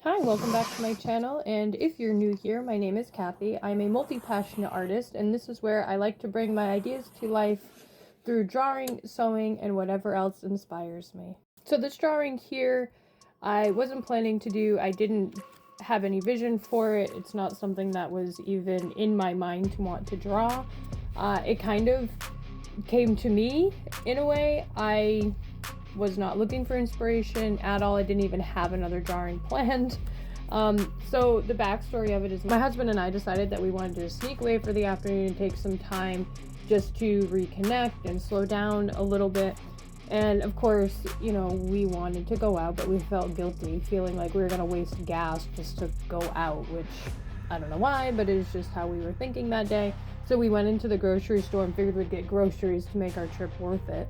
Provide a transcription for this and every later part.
Hi, welcome back to my channel, and if you're new here, my name is Kathy. I'm a multi-passionate artist, and this is where I like to bring my ideas to life through drawing, sewing, and whatever else inspires me. So this drawing here, I wasn't planning to do. I didn't have any vision for it. It's not something that was even in my mind to want to draw. It kind of came to me in a way. I was not looking for inspiration at all. I didn't even have another drawing planned. So the backstory of it is my husband and I decided that we wanted to sneak away for the afternoon and take some time just to reconnect and slow down a little bit. And of course, you know, we wanted to go out, but we felt guilty, feeling like we were going to waste gas just to go out, which I don't know why, but it was just how we were thinking that day. So we went into the grocery store and figured we'd get groceries to make our trip worth it.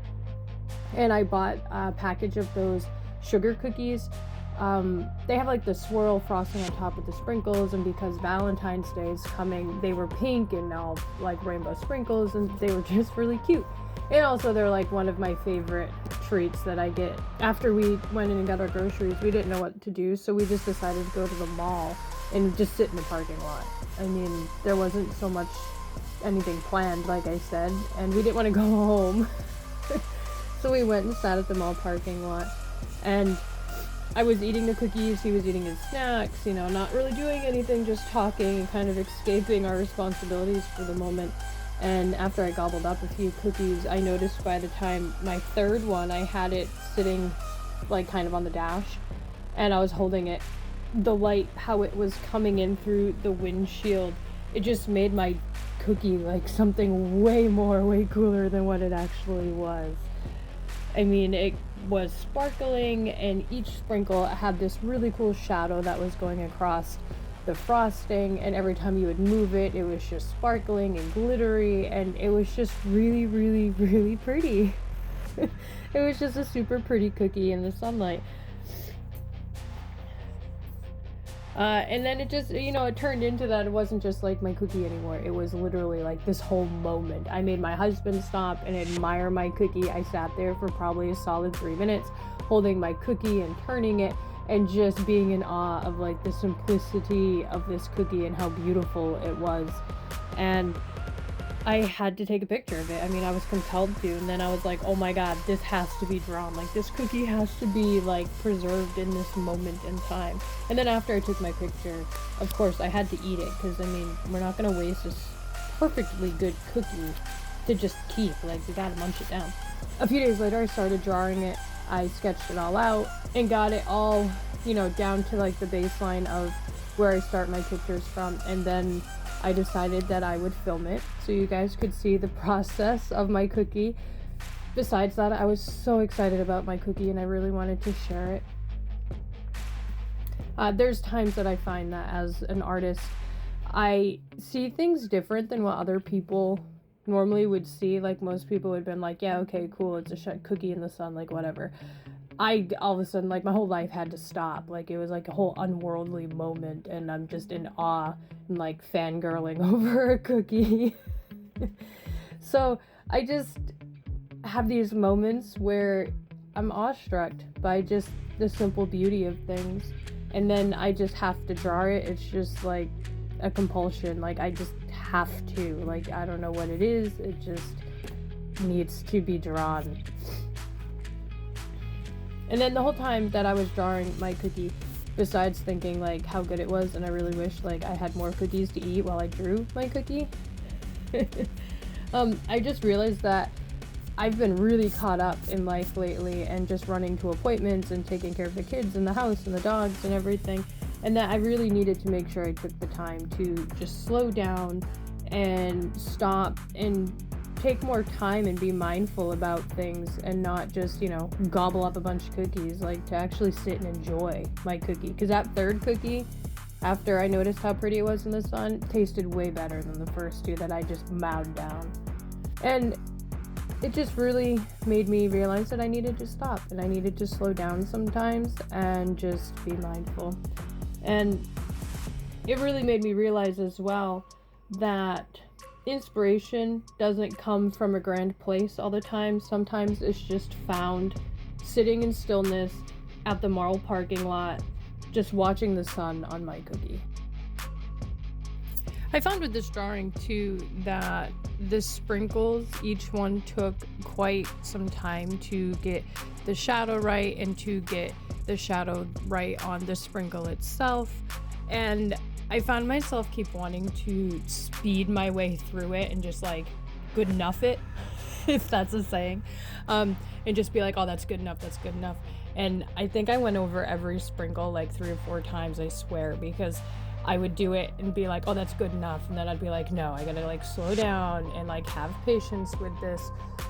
And I bought a package of those sugar cookies. They have like the swirl frosting on top with the sprinkles, and because Valentine's Day is coming, they were pink and all like rainbow sprinkles, and they were just really cute. And also they're like one of my favorite treats that I get. After we went in and got our groceries, we didn't know what to do, so we just decided to go to the mall and just sit in the parking lot. I mean, there wasn't so much anything planned, like I said, and we didn't want to go home. So we went and sat at the mall parking lot, and I was eating the cookies, he was eating his snacks, you know, not really doing anything, just talking and kind of escaping our responsibilities for the moment. And after I gobbled up a few cookies, I noticed by the time my third one, I had it sitting like kind of on the dash, and I was holding it. The light, how it was coming in through the windshield, it just made my cookie like something way cooler than what it actually was. I mean, it was sparkling, and each sprinkle had this really cool shadow that was going across the frosting, and every time you would move it, it was just sparkling and glittery, and it was just really pretty. It was just a super pretty cookie in the sunlight. And then it just, you know, it turned into that. It wasn't just like my cookie anymore. It was literally like this whole moment. I made my husband stop and admire my cookie. I sat there for probably a solid 3 minutes holding my cookie and turning it and just being in awe of like the simplicity of this cookie and how beautiful it was. And I had to take a picture of it. I mean, I was compelled to, and then I was like, oh my god, this has to be drawn. Like, this cookie has to be like preserved in this moment in time. And then after I took my picture, of course I had to eat it, because I mean, we're not gonna waste this perfectly good cookie to just keep. Like, we gotta munch it down. A few days later, I started drawing it. I sketched it all out and got it all, you know, down to like the baseline of where I start my pictures from, and then I decided that I would film it so you guys could see the process of my cookie. Besides that, I was so excited about my cookie and I really wanted to share it. There's times that I find that as an artist, I see things different than what other people normally would see. Like, most people would have been like, yeah, okay, cool, it's a cookie in the sun, like whatever. I all of a sudden, like, my whole life had to stop. Like, it was like a whole unworldly moment, and I'm just in awe and like fangirling over a cookie. So I just have these moments where I'm awestruck by just the simple beauty of things, and then I just have to draw it. It's just like a compulsion. Like, I just have to. Like, I don't know what it is. It just needs to be drawn. And then the whole time that I was drawing my cookie, besides thinking like how good it was, and I really wish like I had more cookies to eat while I drew my cookie, I just realized that I've been really caught up in life lately and just running to appointments and taking care of the kids and the house and the dogs and everything, and that I really needed to make sure I took the time to just slow down and stop and take more time and be mindful about things, and not just, you know, gobble up a bunch of cookies. Like, to actually sit and enjoy my cookie, because that third cookie, after I noticed how pretty it was in the sun, tasted way better than the first two that I just mowed down. And it just really made me realize that I needed to stop and I needed to slow down sometimes and just be mindful. And it really made me realize as well that inspiration doesn't come from a grand place all the time. Sometimes it's just found sitting in stillness at the mall parking lot, just watching the sun on my cookie. I found with this drawing too that the sprinkles, each one took quite some time to get the shadow right and to get the shadow right on the sprinkle itself. And I found myself keep wanting to speed my way through it and just like good enough it, if that's a saying, and just be like, oh, that's good enough, that's good enough. And I think I went over every sprinkle like 3 or 4 times, I swear, because I would do it and be like, oh, that's good enough. And then I'd be like, no, I gotta like slow down and like have patience with this.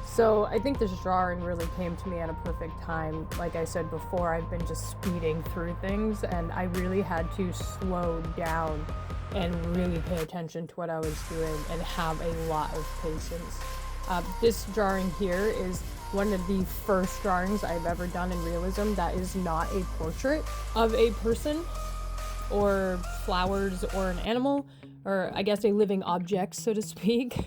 So I think this drawing really came to me at a perfect time. Like I said before, I've been just speeding through things, and I really had to slow down and really pay attention to what I was doing and have a lot of patience. This drawing here is one of the first drawings I've ever done in realism that is not a portrait of a person or flowers or an animal, or I guess a living object, so to speak.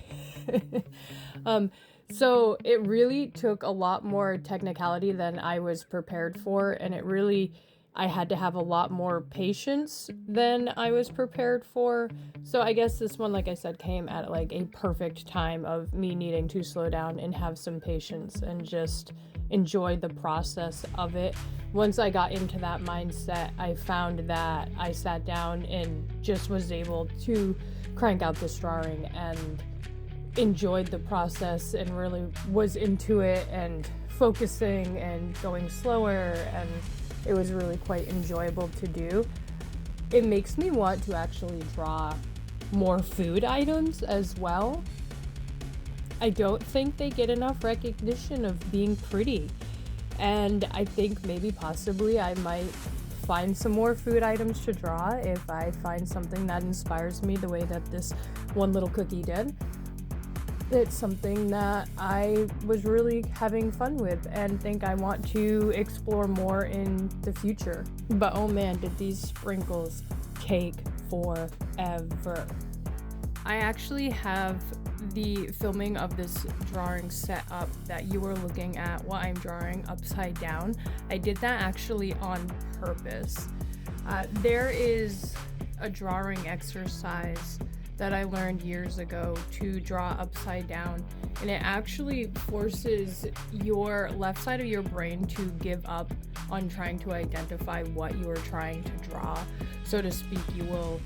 So it really took a lot more technicality than I was prepared for, and I had to have a lot more patience than I was prepared for. So I guess this one, like I said, came at like a perfect time of me needing to slow down and have some patience and just enjoy the process of it. Once I got into that mindset, I found that I sat down and just was able to crank out this drawing and enjoyed the process and really was into it and focusing and going slower, and it was really quite enjoyable to do. It makes me want to actually draw more food items as well. I don't think they get enough recognition of being pretty, and I think maybe possibly I might find some more food items to draw if I find something that inspires me the way that this one little cookie did. It's something that I was really having fun with and think I want to explore more in the future. But oh man, did these sprinkles take forever. I actually have the filming of this drawing set up that you are looking at while I'm drawing upside down. I did that actually on purpose. There is a drawing exercise that I learned years ago to draw upside down, and it actually forces your left side of your brain to give up on trying to identify what you are trying to draw, so to speak. You will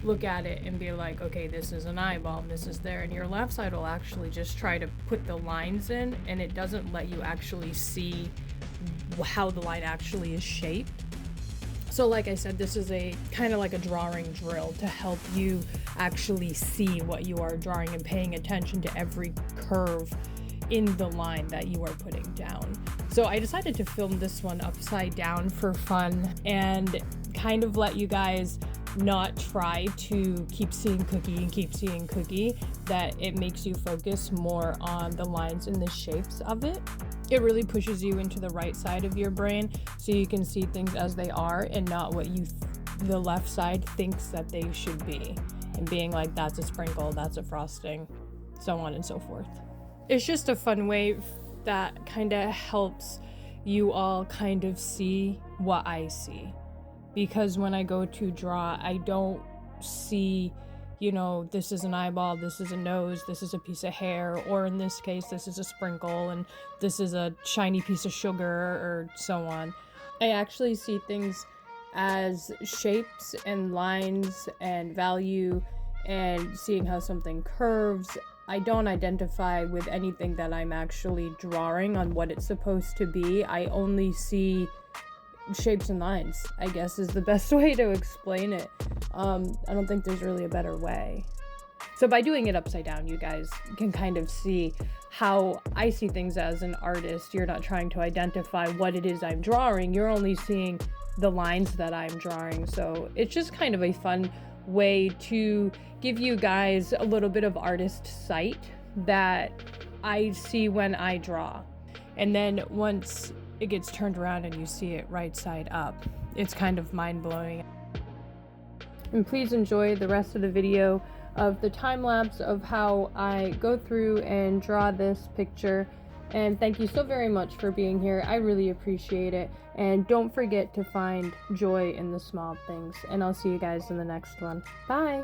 look at it and be like, okay, this is an eyeball and this is there, and your left side will actually just try to put the lines in, and it doesn't let you actually see how the line actually is shaped. So like I said, this is a kind of like a drawing drill to help you actually see what you are drawing and paying attention to every curve in the line that you are putting down. So I decided to film this one upside down for fun and kind of let you guys not try to keep seeing cookie and keep seeing cookie, that it makes you focus more on the lines and the shapes of it. It really pushes you into the right side of your brain so you can see things as they are and not what the left side thinks that they should be, and being like, that's a sprinkle, that's a frosting, so on and so forth. It's just a fun way that kind of helps you all kind of see what I see, because when I go to draw, I don't see, this is an eyeball, this is a nose, this is a piece of hair, or in this case, this is a sprinkle, and this is a shiny piece of sugar, or so on. I actually see things as shapes and lines and value, and seeing how something curves. I don't identify with anything that I'm actually drawing on what it's supposed to be. I only see shapes and lines, I guess, is the best way to explain it. I don't think there's really a better way. So by doing it upside down, you guys can kind of see how I see things as an artist. You're not trying to identify what it is I'm drawing. You're only seeing the lines that I'm drawing. So it's just kind of a fun way to give you guys a little bit of artist sight that I see when I draw. And then once it gets turned around and you see it right side up, it's kind of mind-blowing. And please enjoy the rest of the video of the time lapse of how I go through and draw this picture And thank you so very much for being here. I really appreciate it. And don't forget to find joy in the small things. And I'll see you guys in the next one. Bye.